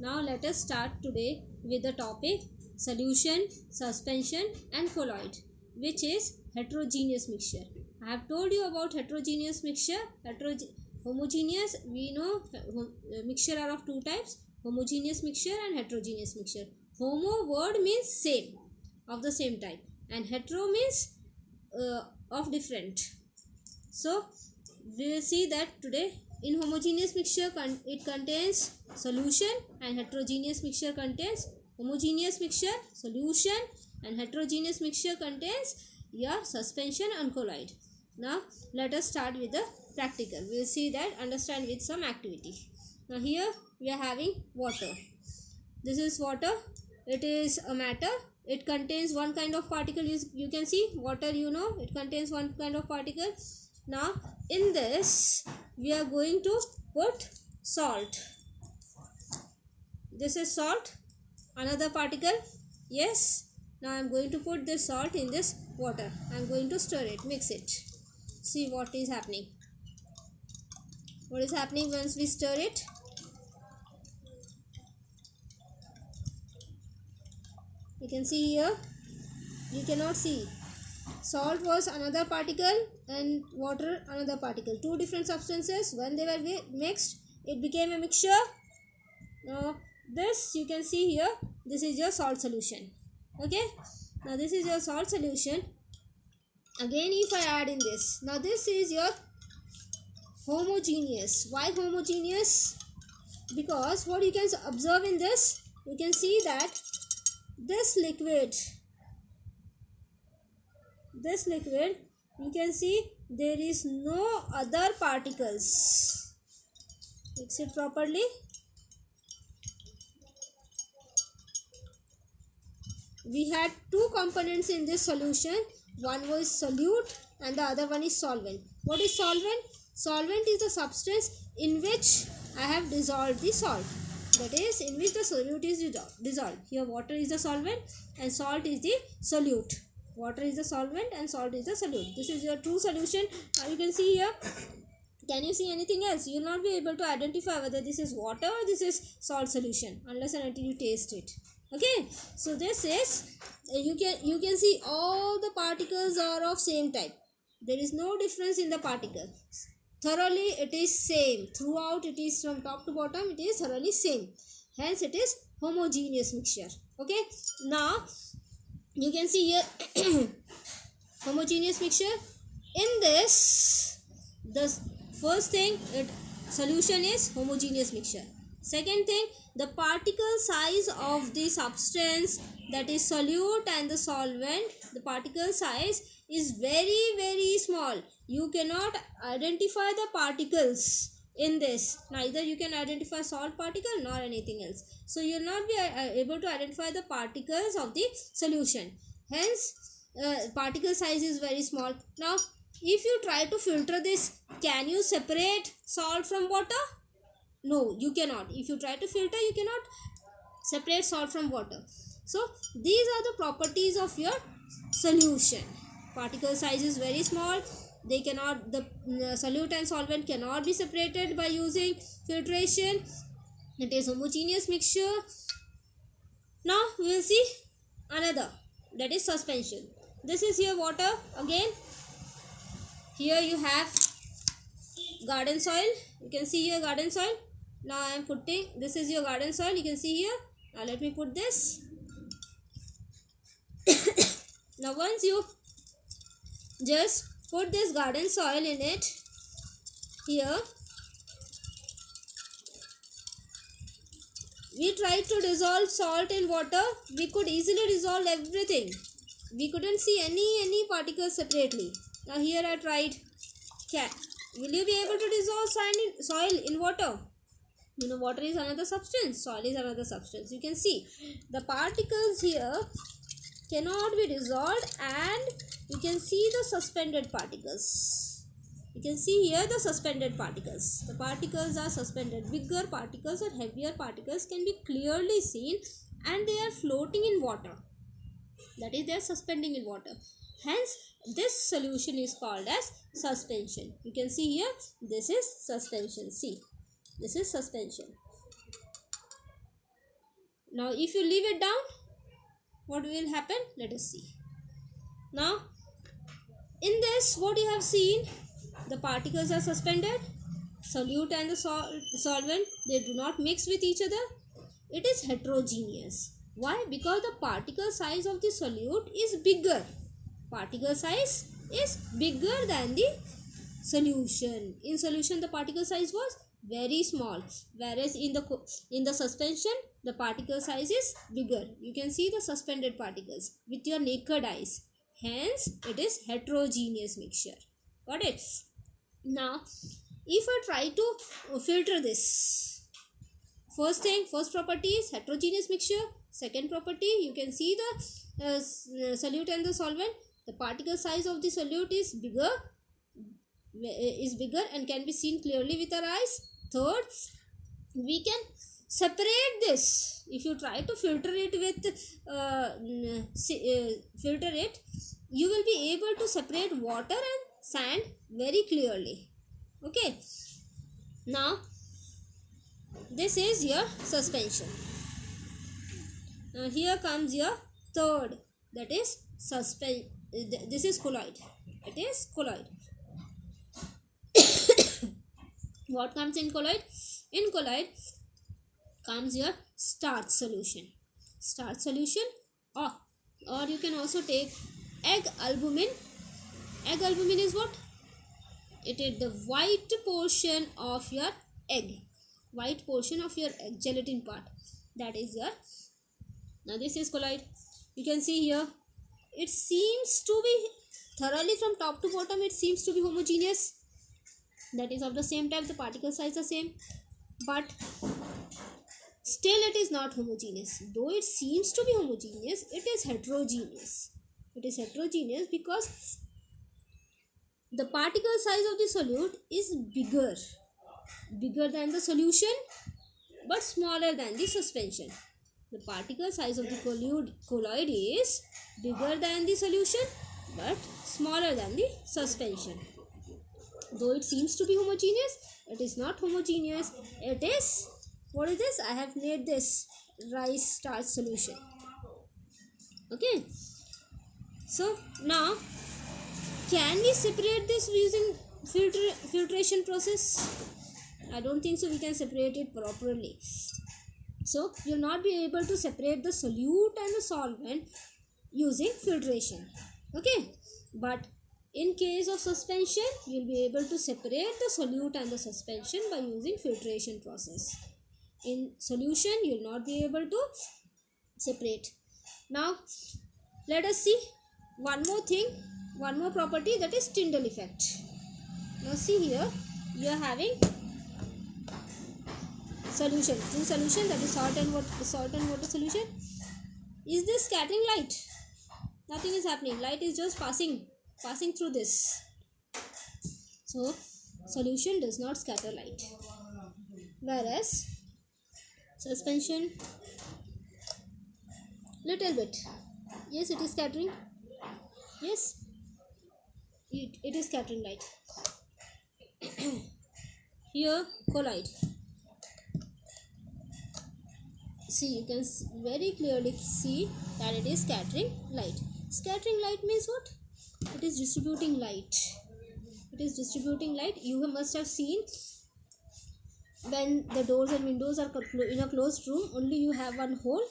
Now let us start today with the topic solution, suspension and colloid, which is heterogeneous mixture. I have told you about heterogeneous mixture. Homogeneous, we know mixture are of two types, homogeneous mixture and heterogeneous mixture. Homo word means same, of the same type, and hetero means of different. So we will see that today in homogeneous mixture it contains solution, and heterogeneous mixture contains homogeneous mixture, solution, and heterogeneous mixture contains your suspension and colloid. Now let us start with the practical. We will see that, understand with some activity. Now here we are having water. This is water. It is a matter. It contains one kind of particle. You can see water, it contains one kind of particle. Now in this we are going to put salt. This is salt, another particle. Yes. Now I am going to put this salt in this water. I am going to stir it, mix it. See what is happening. What is happening once we stir it? You can see here. You cannot see. Salt was another particle and water another particle. Two different substances. When they were mixed, it became a mixture. Now this you can see here. This is your salt solution. Okay. Now this is your salt solution. Again if I add in this. Now this is your homogeneous. Why homogeneous? Because what you can observe in this, you can see that this liquid, you can see there is no other particles. Mix it properly. We had two components in this solution. One was solute and the other one is solvent. What is solvent? Solvent is the substance in which I have dissolved the salt. That is, in which the solute is dissolved. Here water is the solvent and salt is the solute. Water is the solvent and salt is the solute. This is your true solution. Now you can see here. Can you see anything else? You will not be able to identify whether this is water or this is salt solution unless and until you taste it. Okay. So this is, you can see all the particles are of same type. There is no difference in the particle. Thoroughly it is same. Throughout it is from top to bottom it is thoroughly same. Hence it is homogeneous mixture. Okay. Now you can see here homogeneous mixture. In this, the first thing, solution is homogeneous mixture. Second thing, the particle size of the substance, that is solute and the solvent, the particle size is very very small. You cannot identify the particles in this. Neither you can identify salt particle nor anything else. So you will not be able to identify the particles of the solution. Hence particle size is very small. Now if you try to filter this, can you separate salt from water? No, you cannot. If you try to filter, you cannot separate salt from water. So these are the properties of your solution. Particle size is very small. They cannot, the solute and solvent cannot be separated by using filtration. It is homogeneous mixture. Now we will see another, that is suspension. This is your water again. Here you have garden soil. You can see here garden soil. Now I am putting, this is your garden soil. You can see here. Now let me put this. Now once you just put this garden soil in it, here we tried to dissolve salt in water. We could easily dissolve everything. We couldn't see any particles separately. Now here I tried. Will you be able to dissolve soil in water? You know, water is another substance, soil is another substance. You can see the particles here cannot be dissolved, and you can see the suspended particles. You can see here the suspended particles. The particles are suspended. Bigger particles or heavier particles can be clearly seen, and they are floating in water. That is, they are suspending in water. Hence this solution is called as suspension. You can see here, this is suspension. See, this is suspension. Now if you leave it down, what will happen? Let us see. Now in this, what you have seen, the particles are suspended. Solute and the solvent, they do not mix with each other. It is heterogeneous. Why? Because the particle size of the solute is bigger. Particle size is bigger than the solution. In solution, the particle size was very small, whereas in the suspension, the particle size is bigger. You can see the suspended particles with your naked eyes. Hence, it is heterogeneous mixture. Got it? Now, if I try to filter this, first property is heterogeneous mixture. Second property, you can see the solute and the solvent. The particle size of the solute is bigger and can be seen clearly with our eyes. Third, we can separate this. If you try to filter it you will be able to separate water and sand very clearly. Okay. Now this is your suspension. Now here comes your third, that is this is colloid. It is colloid. What comes in colloid? In colloid comes your starch solution. Starch solution, or you can also take egg albumin. Egg albumin is what? It is the white portion of your egg. White portion of your egg, gelatin part. That is your. Now this is colloid. You can see here. It seems to be thoroughly from top to bottom. It seems to be homogeneous. That is of the same type. The particle size are same, but still it is not homogeneous. Though it seems to be homogeneous, it is heterogeneous. It is heterogeneous because the particle size of the solute is bigger than the solution, but smaller than the suspension. The particle size of the colloid is bigger than the solution, but smaller than the suspension. Though it seems to be homogeneous, it is not homogeneous. It is, what is this? I have made this rice starch solution. Okay. So now, can we separate this using filtration process? I don't think so we can separate it properly. So you will not be able to separate the solute and the solvent using filtration. Okay. But in case of suspension, you will be able to separate the solute and the suspension by using filtration process. In solution, you will not be able to separate. Now, let us see one more thing, one more property, that is Tyndall effect. Now see here, you are having solution. In solution, that is salt and water solution. Is this scattering light? Nothing is happening. Light is just passing through this. So solution does not scatter light, whereas suspension, little bit. Yes, it is scattering. Yes, it is scattering light. Here colloid. See, you can very clearly see that it is scattering light. Scattering light means what? It is distributing light. It is distributing light. You must have seen when the doors and windows are in a closed room, only you have one hole.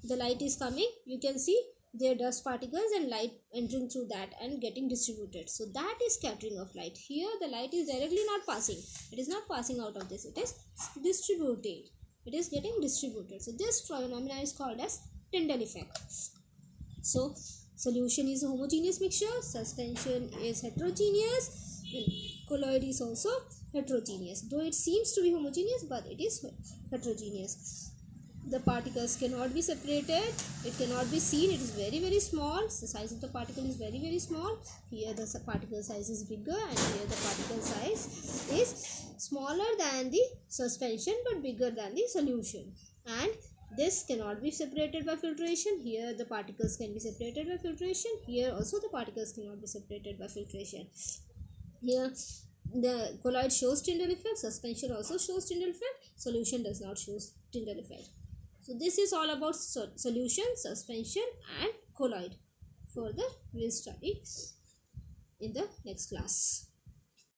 The light is coming. You can see their dust particles and light entering through that and getting distributed. So that is scattering of light. Here the light is directly not passing. It is not passing out of this. It is distributing. It is getting distributed. So this phenomenon is called as Tyndall effect. So solution is a homogeneous mixture, suspension is heterogeneous, and colloid is also heterogeneous. Though it seems to be homogeneous, but it is heterogeneous. The particles cannot be separated. It cannot be seen. It is very, very small. The size of the particle is very, very small. Here the particle size is bigger, and here the particle size is smaller than the suspension but bigger than the solution. And this cannot be separated by filtration. Here the particles can be separated by filtration. Here also the particles cannot be separated by filtration. Here the colloid shows Tyndall effect. Suspension also shows Tyndall effect. Solution does not show Tyndall effect. So this is all about solution, suspension and colloid. Further we'll study in the next class.